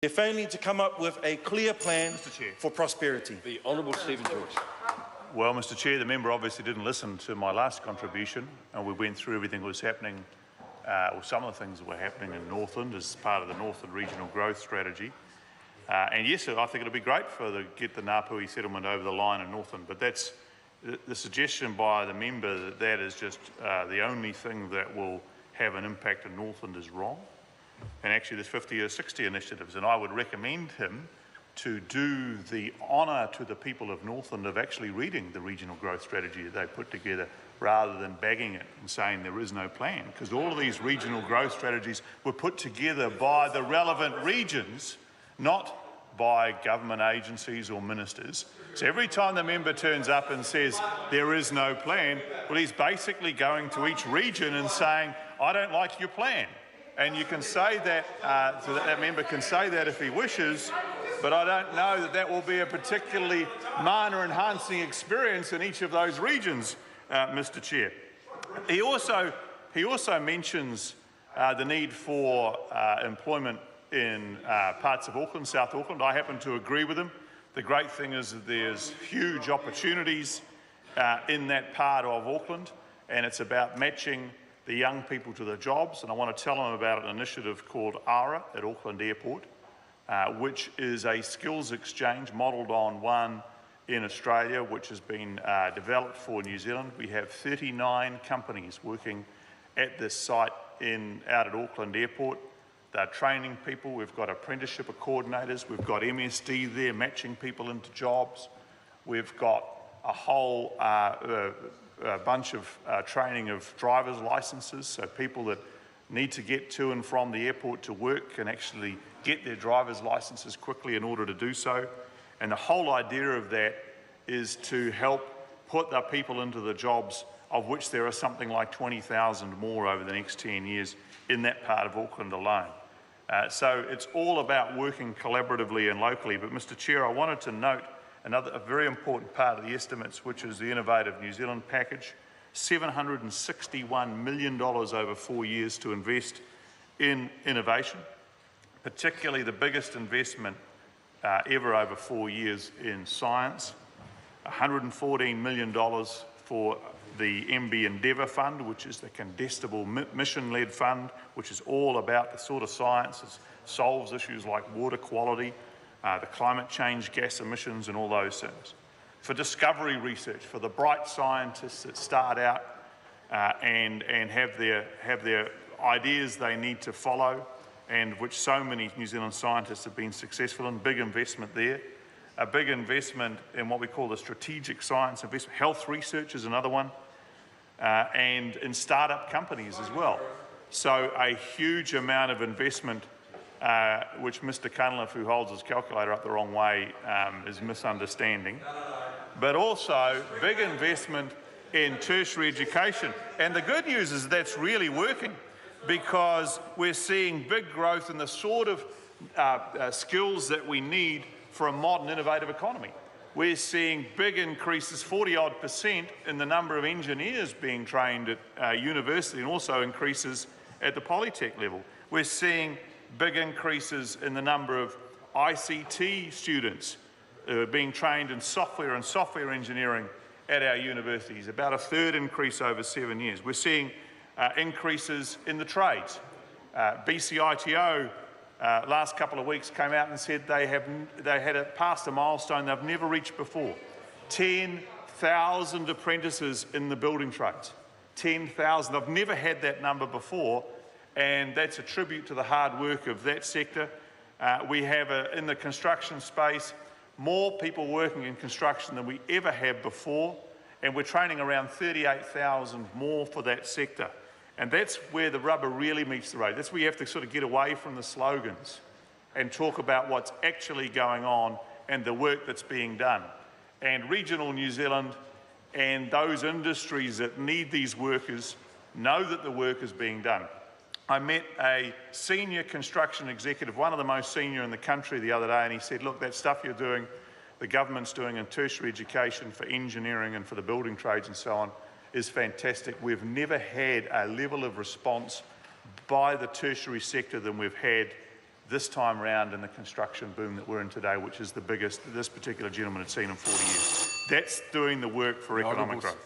They're failing to come up with a clear plan for prosperity. The Honourable Stephen George. Well, Mr Chair, the member obviously didn't listen to my last contribution, and we went through everything that was happening, or some of the things that were happening in Northland as part of the Northland Regional Growth Strategy. And yes, I think it'll be great to get the Ngāpuhi settlement over the line in Northland, but that's the suggestion by the member that that is just the only thing that will have an impact in Northland is wrong. And actually there's 50 or 60 initiatives, and I would recommend him to do the honour to the people of Northland of actually reading the regional growth strategy that they put together rather than bagging it and saying there is no plan, because all of these regional growth strategies were put together by the relevant regions, not by government agencies or ministers. So every time the member turns up and says there is no plan, well, he's basically going to each region and saying, I don't like your plan. And you can say that, so that member can say that if he wishes, but I don't know that that will be a particularly mana-enhancing experience in each of those regions, Mr Chair. He also mentions the need for employment in parts of Auckland, South Auckland. I happen to agree with him. The great thing is that there's huge opportunities in that part of Auckland, and it's about matching the young people to the jobs. And I want to tell them about an initiative called ARA at Auckland Airport, which is a skills exchange modelled on one in Australia, which has been developed for New Zealand. We have 39 companies working at this site out at Auckland Airport. They're training people. We've got apprenticeship coordinators. We've got MSD there matching people into jobs. We've got a whole bunch of training of driver's licences, so people that need to get to and from the airport to work can actually get their driver's licences quickly in order to do so. And the whole idea of that is to help put the people into the jobs, of which there are something like 20,000 more over the next 10 years in that part of Auckland alone. So it's all about working collaboratively and locally. But Mr Chair, I wanted to note a very important part of the estimates, which is the Innovative New Zealand package, $761 million over 4 years to invest in innovation, particularly the biggest investment ever over 4 years in science, $114 million for the MB Endeavour Fund, which is the contestable mission-led fund, which is all about the sort of science that solves issues like water quality, the climate change, gas emissions and all those things. For discovery research, for the bright scientists that start out and have their ideas they need to follow, and which so many New Zealand scientists have been successful in, big investment there. A big investment in what we call the strategic science investment. Health research is another one, and in startup companies as well. So a huge amount of investment, which Mr Cunliffe, who holds his calculator up the wrong way, is misunderstanding. But also big investment in tertiary education. And the good news is that's really working, because we're seeing big growth in the sort of skills that we need for a modern, innovative economy. We're seeing big increases, 40-odd% in the number of engineers being trained at university, and also increases at the polytech level. We're seeing big increases in the number of ICT students being trained in software and software engineering at our universities, about a third increase over 7 years. We're seeing increases in the trades. BCITO last couple of weeks came out and said they had passed a milestone they've never reached before. 10,000 apprentices in the building trades. 10,000. They've never had that number before, and that's a tribute to the hard work of that sector. We have, in the construction space, more people working in construction than we ever have before, and we're training around 38,000 more for that sector. And that's where the rubber really meets the road. That's where you have to sort of get away from the slogans and talk about what's actually going on and the work that's being done. And regional New Zealand and those industries that need these workers know that the work is being done. I met a senior construction executive, one of the most senior in the country, the other day, and he said, look, that stuff you're doing, the government's doing in tertiary education for engineering and for the building trades and so on, is fantastic. We've never had a level of response by the tertiary sector than we've had this time round in the construction boom that we're in today, which is the biggest this particular gentleman had seen in 40 years. That's doing the work for economic growth.